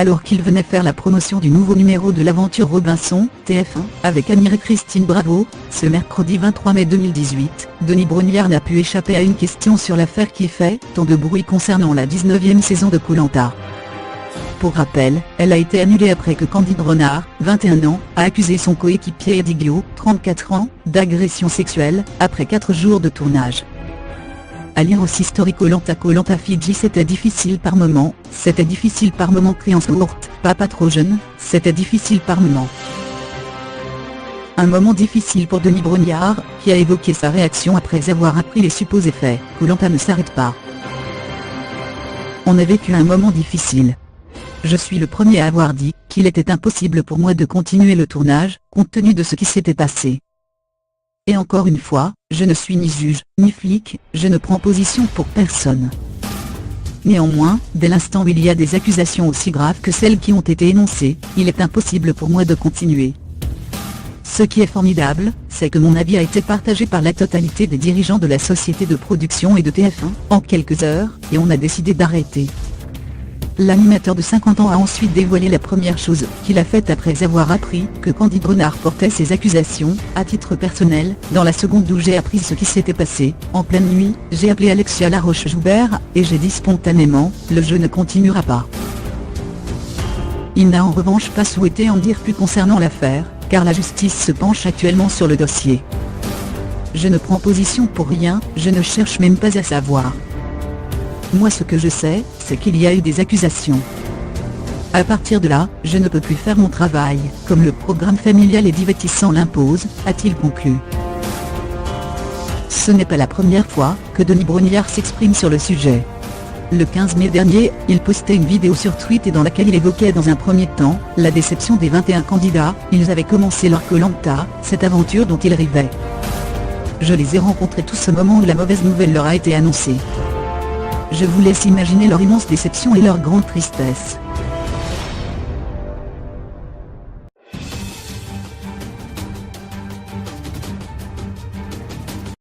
alors qu'il venait faire la promotion du nouveau numéro de l'aventure Robinson, TF1, avec Amir et Christine Bravo. Ce mercredi 23 mai 2018, Denis Brognard n'a pu échapper à une question sur l'affaire qui fait tant de bruit concernant la 19e saison de Koh-Lanta. Pour rappel, elle a été annulée après que Candide Renard, 21 ans, a accusé son coéquipier Eddie Guillot, 34 ans, d'agression sexuelle, après 4 jours de tournage. À lire aussi story Koh-Lanta Fidji. C'était difficile par moments, créance courte, pas trop jeune, c'était difficile par moments. Un moment difficile pour Denis Brognard, qui a évoqué sa réaction après avoir appris les supposés faits. Koh-Lanta ne s'arrête pas. On a vécu un moment difficile. Je suis le premier à avoir dit qu'il était impossible pour moi de continuer le tournage, compte tenu de ce qui s'était passé. Et encore une fois, je ne suis ni juge, ni flic, je ne prends position pour personne. Néanmoins, dès l'instant où il y a des accusations aussi graves que celles qui ont été énoncées, il est impossible pour moi de continuer. Ce qui est formidable, c'est que mon avis a été partagé par la totalité des dirigeants de la société de production et de TF1, en quelques heures, et on a décidé d'arrêter. L'animateur de 50 ans a ensuite dévoilé la première chose qu'il a faite après avoir appris que Candide Renard portait ces accusations. À titre personnel, dans la seconde où j'ai appris ce qui s'était passé, en pleine nuit, j'ai appelé Alexia Laroche-Joubert, et j'ai dit spontanément, le jeu ne continuera pas. Il n'a en revanche pas souhaité en dire plus concernant l'affaire, car la justice se penche actuellement sur le dossier. Je ne prends position pour rien, je ne cherche même pas à savoir. Moi ce que je sais, c'est qu'il y a eu des accusations. À partir de là, je ne peux plus faire mon travail, comme le programme familial et divertissant l'impose, a-t-il conclu. Ce n'est pas la première fois que Denis Brognard s'exprime sur le sujet. Le 15 mai dernier, il postait une vidéo sur Twitter dans laquelle il évoquait dans un premier temps la déception des 21 candidats. Ils avaient commencé leur Koh-Lanta, cette aventure dont ils rêvaient. Je les ai rencontrés tous au moment où la mauvaise nouvelle leur a été annoncée. Je vous laisse imaginer leur immense déception et leur grande tristesse.